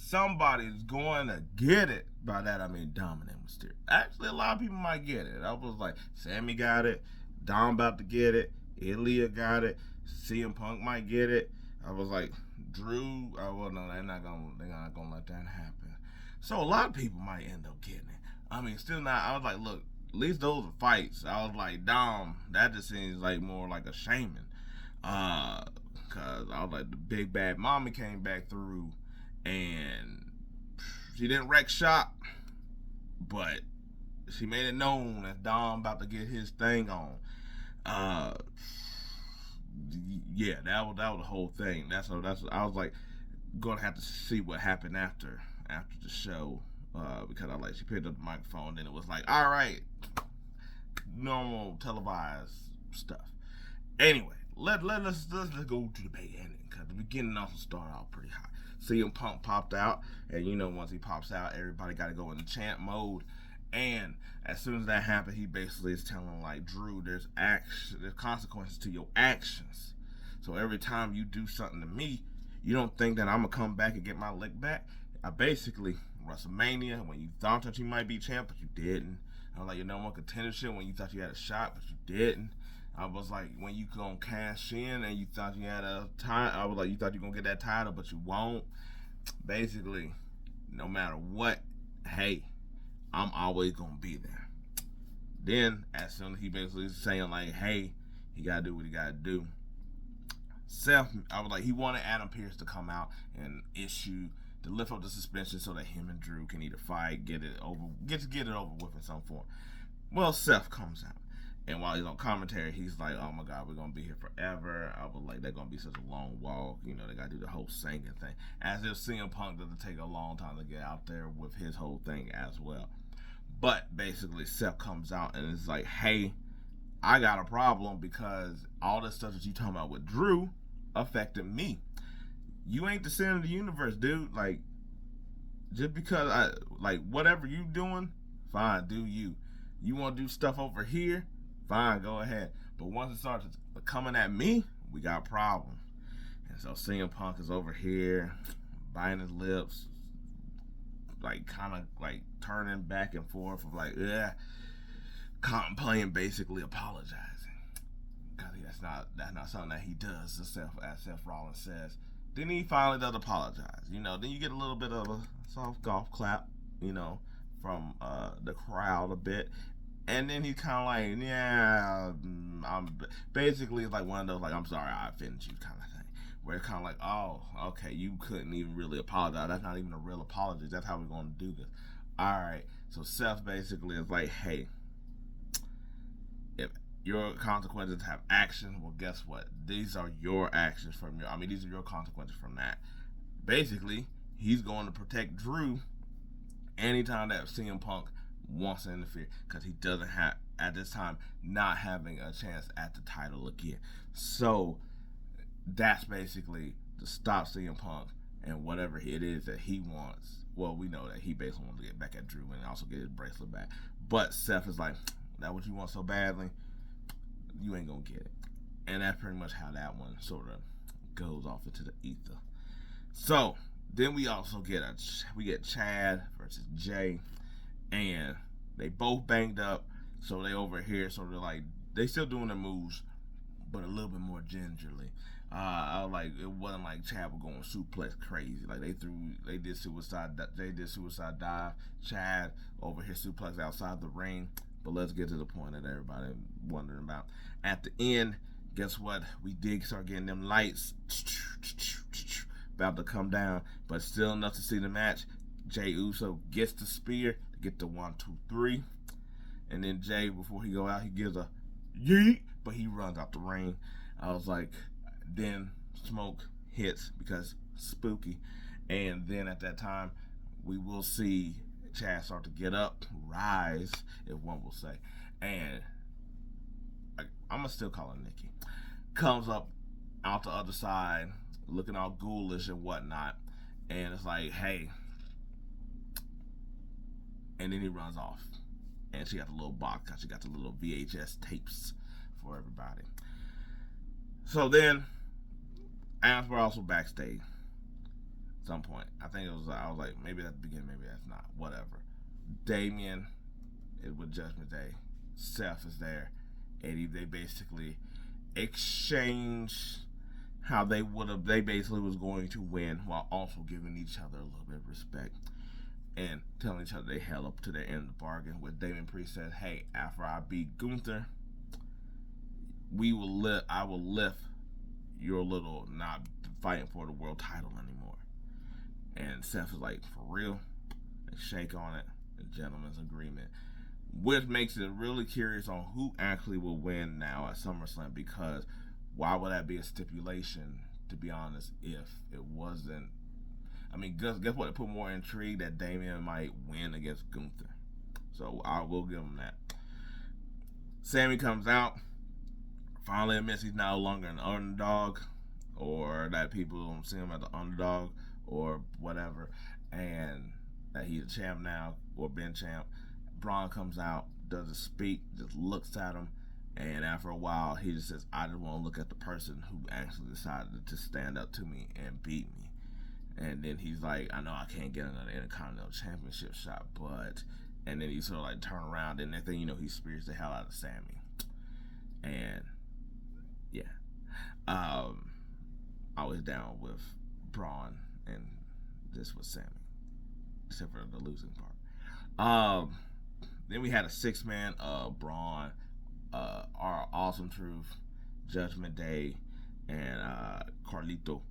somebody's going to get it. By that I mean Dom and Mysterio. Actually, a lot of people might get it. I was like, Sami got it, Dom about to get it, Ilya got it, CM Punk might get it. I was like, Drew, well, no, they're not gonna let that happen. So a lot of people might end up getting it. I mean, still not. I was like, look, at least those are fights. I was like, Dom, that just seems like more like a shaman. Cause I was like, the big bad mommy came back through, and she didn't wreck shop, but she made it known that Dom about to get his thing on. Yeah, that was the whole thing. That's I was like gonna have to see what happened after the show, because I like she picked up the microphone and it was like, all right, normal televised stuff. Anyway, let's go to the big ending, because the beginning also started out pretty hot. CM Punk popped out, and you know once he pops out, everybody got to go into chant mode. And as soon as that happened, he basically is telling like Drew, there's consequences to your actions. So every time you do something to me, you don't think that I'm gonna come back and get my lick back. I basically WrestleMania, when you thought that you might be champ, but you didn't. I was like, number one contendership when you thought you had a shot, but you didn't. I was like, when you gonna cash in and you thought you had a title, I was like, you thought you gonna get that title, but you won't. Basically, no matter what, hey, I'm always gonna be there. Then, as soon as he basically is saying like, hey, he gotta do what he gotta do. Seth, I was like, he wanted Adam Peirce to come out and to lift up the suspension so that him and Drew can either fight, get it over with in some form. Well, Seth comes out, and while he's on commentary, he's like, oh my God, we're gonna be here forever. I was like, they're gonna be such a long walk. They gotta do the whole singing thing. As if CM Punk doesn't take a long time to get out there with his whole thing as well. But basically, Seth comes out and is like, hey, I got a problem because all this stuff that you talking about with Drew affected me. You ain't the center of the universe, dude. Like, just because whatever you doing, fine, do you. You want to do stuff over here, fine, go ahead. But once it starts coming at me, we got problems. And so CM Punk is over here, biting his lips, like kind of like turning back and forth of like, contemplating basically apologizing. Because that's not something that he does, as Seth Rollins says. Then he finally does apologize. Then you get a little bit of a soft golf clap, from the crowd a bit. And then he's kind of like, yeah, I'm basically like one of those, like, I'm sorry I offended you kind of thing. Where it's kind of like, oh, okay, you couldn't even really apologize. That's not even a real apology. That's how we're going to do this. All right. So Seth basically is like, hey, if your consequences have action, well, guess what? These are your actions these are your consequences from that. Basically, he's going to protect Drew anytime that CM Punk wants to interfere, because he doesn't have, at this time, not having a chance at the title again. So that's basically to stop CM Punk and whatever it is that he wants. Well, we know that he basically wants to get back at Drew and also get his bracelet back. But Seth is like, that what you want so badly? You ain't gonna get it. And that's pretty much how that one sort of goes off into the ether. So then we also get Chad versus Jay, and they both banged up, so they over here, so they're like, they still doing their moves, but a little bit more gingerly. I was like, it wasn't like Chad was going suplex crazy. Like they did suicide dive. Chad over here suplex outside the ring. But let's get to the point that everybody wondering about. At the end, guess what? We did start getting them lights about to come down, but still enough to see the match. Jey Uso gets the spear to get the 1, 2, 3, and then Jay, before he go out, he gives a yeet, but he runs out the ring. I was like, then smoke hits because spooky, and then at that time we will see Chad start to get up, rise, if one will say, and I'm gonna still call her Nikki, comes up out the other side looking all ghoulish and whatnot, and it's like, hey, and then he runs off, and she got the little box, she got the little VHS tapes for everybody. So then, as we're also backstage, some point. I think it was. I was like, maybe that's the beginning, maybe that's not. Whatever. Damien is with Judgment Day. Seth is there, and they basically exchange how they would have. They basically was going to win while also giving each other a little bit of respect and telling each other they held up to their end of the bargain. With Damian Priest said, "Hey, after I beat Gunther, I will lift your little not fighting for the world title anymore." And Seth is like, "For real?" They shake on it, a gentleman's agreement, which makes it really curious on who actually will win now at SummerSlam, because why would that be a stipulation, to be honest, if it wasn't? I mean, guess what? It put more intrigue that Damian might win against Gunther. So I will give him that. Sami comes out, finally admits he's no longer an underdog, or that people don't see him as the underdog, or whatever, and that he's a champ now, or been champ. Bron comes out, doesn't speak, just looks at him, and after a while, he just says, "I just want to look at the person who actually decided to stand up to me and beat me." And then he's like, "I know I can't get another Intercontinental Championship shot, but..." And then he sort of like turn around, and next thing you know, he spears the hell out of Sami. And yeah, I was down with Bron and this was Sami, except for the losing part. Then we had a 6-man, Bron, our Awesome Truth, Judgment Day, and Carlito.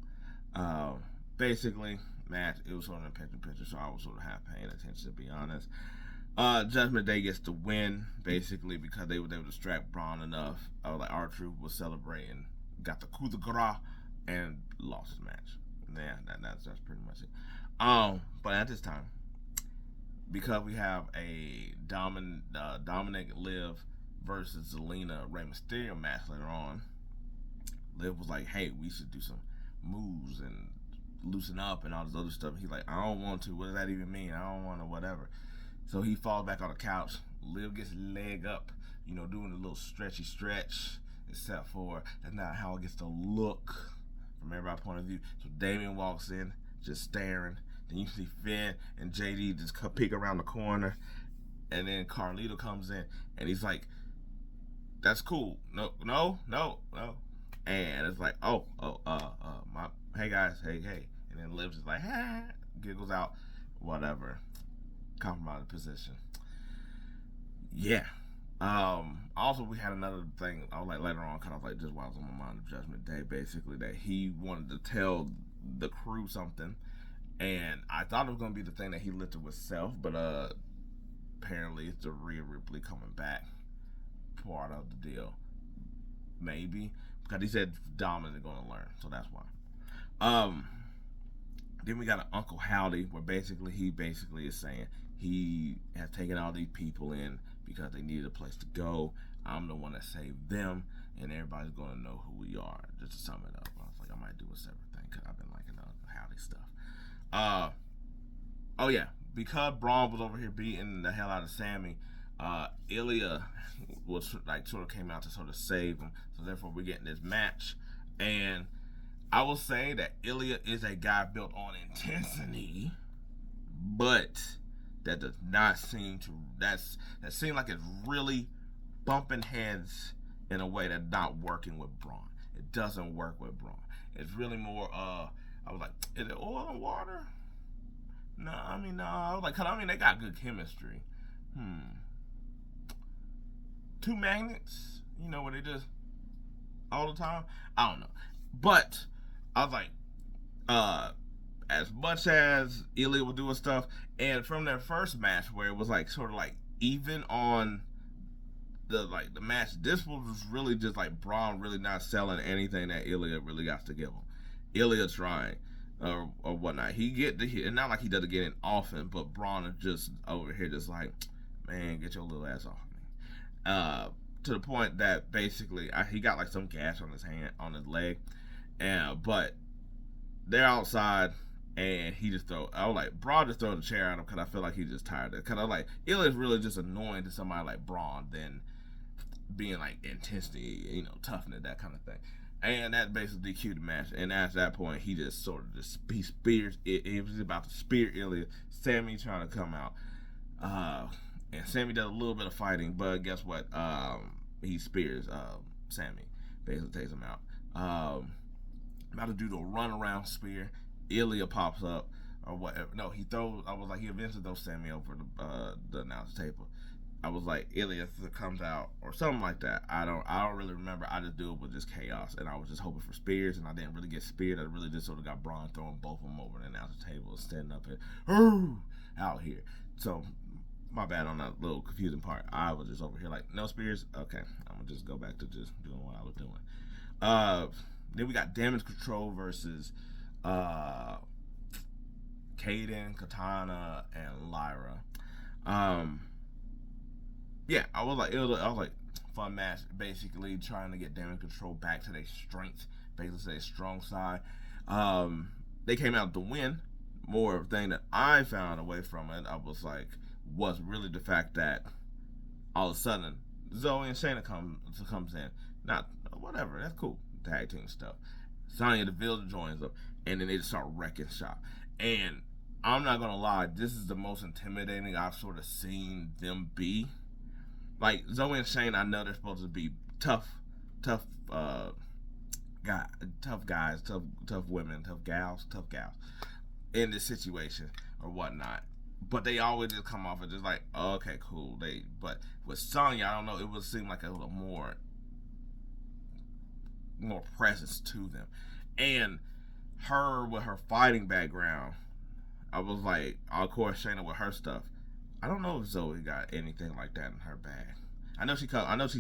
Basically, match, it was sort of a picture, so I was sort of half paying attention, to be honest. Judgment Day gets the win, basically, because they were able to distract Bron enough. Like, our Truth was celebrating, got the coup de grace, and lost the match. Yeah, that's pretty much it. But at this time, because we have a Dominic Liv versus Zelina Rey Mysterio match later on, Liv was like, "Hey, we should do some moves and loosen up and all this other stuff." He's like, "I don't want to. What does that even mean? I don't want to, whatever." So he falls back on the couch. Liv gets leg up, doing a little stretchy stretch, except for that's not how it gets to look from everybody's point of view. So Damien walks in, just staring. Then you see Finn and JD just peek around the corner, and then Carlito comes in, and he's like, "That's cool. No. And it's like, hey guys, hey. And then Liv's just like, giggles out, whatever, compromise position. Yeah. Also, we had another thing. I was like later on, kind of like just while I was on my mind of Judgment Day, basically that he wanted to tell the crew something. And I thought it was going to be the thing that he lifted with Seth, but apparently it's the Rhea Ripley coming back part of the deal. Maybe. Because he said Dom isn't going to learn, so that's why. Then we got an Uncle Howdy, where he basically is saying he has taken all these people in because they needed a place to go. I'm the one that saved them, and everybody's going to know who we are. Just to sum it up, I was like, I might do a separate thing because I've been liking the Uncle Howdy stuff. Oh yeah, because Bron was over here beating the hell out of Sami, Ilya was like sort of came out to sort of save him. So therefore, we're getting this match, and I will say that Ilya is a guy built on intensity, but that does not seem to that seems like it's really bumping heads in a way that's not working with Bron. It doesn't work with Bron. It's really more I was like, is it oil and water? No, I was like, cause they got good chemistry. Two magnets, where they just all the time. I don't know, but I was like, as much as Ilya was doing stuff, and from their first match where it was like sort of like even on the match, this was really just like Bron really not selling anything that Ilya really got to give him. Ilya trying or whatnot. And not like he doesn't get in often, but Bron is just over here just like, man, get your little ass off me. To the point that basically he got like some gash on his hand, on his leg, but they're outside and he just I was like, Bron just throw the chair at him because I feel like he's just tired of it. Because I was like, Ilya's really just annoying to somebody like Bron than being like intensity, toughness, that kind of thing. And that basically DQ'd the match. And at that point, he just sort of he spears. He was about to spear Ilya. Sami trying to come out. And Sami does a little bit of fighting, but guess what? He spears Sami. Basically takes him out. About to do the run around spear. Ilya pops up or whatever. No, he throws. I was like, he eventually throws Sami over the announce table. I was like, Ilya comes out or something like that. I don't really remember. I just do it with just chaos, and I was just hoping for spears, and I didn't really get speared. I really just sort of got Bron throwing both of them over the announce table, standing up here, out here. So my bad on that little confusing part. I was just over here like, no spears. Okay, I'm gonna just go back to just doing what I was doing. Then we got Damage Control versus Kaden, Katana, and Lyra. Yeah, I was like, fun match. Basically, trying to get Damage Control back to their strength, basically their strong side. They came out to win. More thing that I found away from it, was really the fact that all of a sudden Zoey and Shayna comes in. Not whatever, that's cool. Tag team stuff. Sonya Deville joins them, and then they just start wrecking shop. And I'm not gonna lie, this is the most intimidating I've sort of seen them be. Like Zoey and Shayna, I know they're supposed to be tough guys, tough women, tough gals in this situation or whatnot. But they always just come off as just like, oh, okay, cool. But with Sonya, I don't know, it would seem like a little more presence to them. And her with her fighting background, I was like, of course, Shayna with her stuff. I don't know if Zoey got anything like that in her bag. I know she's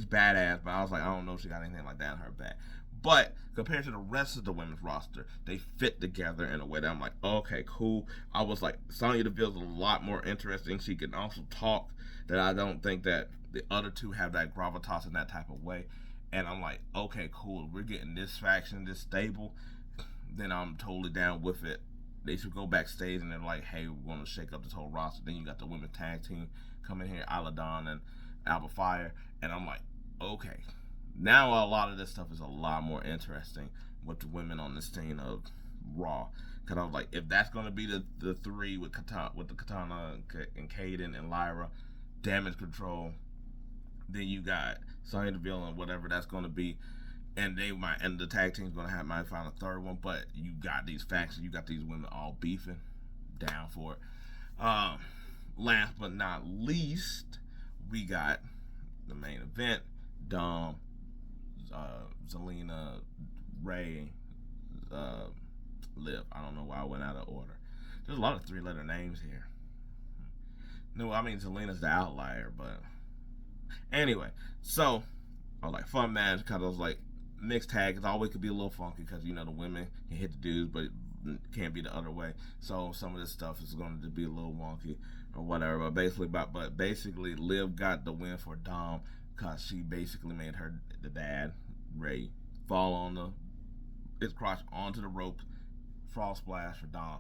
badass, but I was like, I don't know if she got anything like that in her bag. But compared to the rest of the women's roster, they fit together in a way that I'm like, okay, cool. I was like, Sonya Deville's a lot more interesting. She can also talk. That I don't think that the other two have that gravitas in that type of way. And I'm like, okay, cool. If we're getting this faction, this stable, then I'm totally down with it. They should go backstage and they're like, hey, we're going to shake up this whole roster. Then you got the women's tag team coming here, Aladon and Alba Fire. And I'm like, okay. Now a lot of this stuff is a lot more interesting with the women on this scene of Raw. Because I was like, if that's going to be the three with the Katana and Kaden and Lyra, Damage Control, then you got Sonya Deville and whatever that's going to be. And the tag team's gonna might find a third one, but you got these factions, you got these women all beefing, down for it. Last but not least, we got the main event: Dom, Zelina, Rhea, Liv. I don't know why I went out of order. There's a lot of 3-letter names here. No, I mean Zelina's the outlier, but anyway. So I was like, fun match, because I was like, mixed tag is always could be a little funky because the women can hit the dudes, but it can't be the other way. So some of this stuff is going to be a little wonky or whatever. But basically, Liv got the win for Dom because she basically made the dad Rhea fall on his crotch onto the rope. Frog splash for Dom.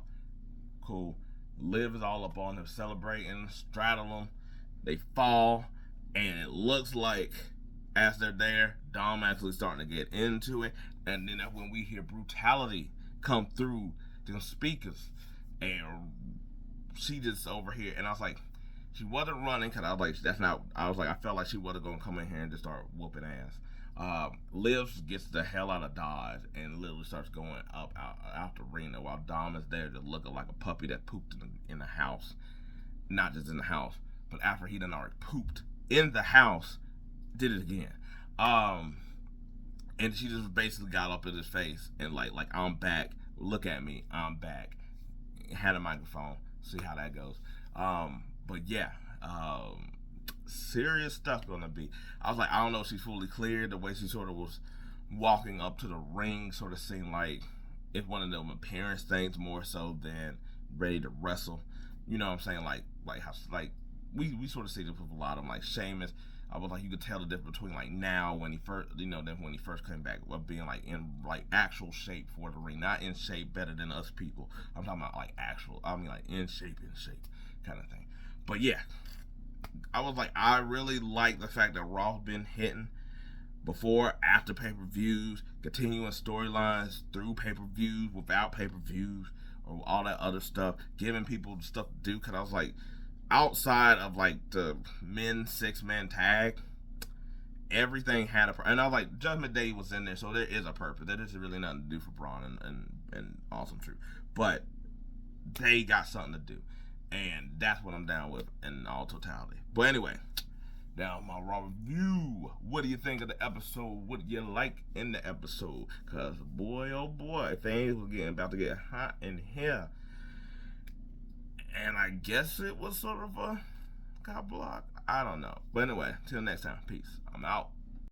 Cool. Liv is all up on them, celebrating, straddle them. They fall, and it looks like, as they're there, Dom actually starting to get into it, and then that's when we hear brutality come through the speakers, and she just over here, and I was like, she wasn't running, because I was like, I felt like she wasn't going to come in here and just start whooping ass. Liv gets the hell out of Dodge, and literally starts going out the arena, while Dom is there just looking like a puppy that pooped in the house. Not just in the house, but after he done already pooped in the house, did it again. And she just basically got up in his face and like I'm back. Look at me, I'm back. Had a microphone. See how that goes. But yeah, serious stuff gonna be. I was like, I don't know if she's fully cleared. The way she sort of was walking up to the ring sort of seemed like it's one of them appearance things more so than ready to wrestle. You know what I'm saying? Like how we sort of see this with a lot of like Sheamus. I was like, you could tell the difference between like now when he first, when he first came back, of being like in like actual shape for the ring, not in shape better than us people. I'm talking about like actual, I mean like in shape kind of thing. But yeah, I was like, I really like the fact that Raw's been hitting, before, after pay-per-views, continuing storylines through pay-per-views, without pay-per-views, or all that other stuff, giving people stuff to do. Because I was like, outside of like the men's 6-man tag, everything had a purpose. And I was like, Judgment Day was in there, so there is a purpose. There is really nothing to do for Bron and Awesome Truth. But they got something to do. And that's what I'm down with in all totality. But anyway, now my Raw review. What do you think of the episode? What do you like in the episode? Because boy, oh boy, things were about to get hot in here. And I guess it was sort of a cop block. I don't know. But anyway, till next time. Peace. I'm out.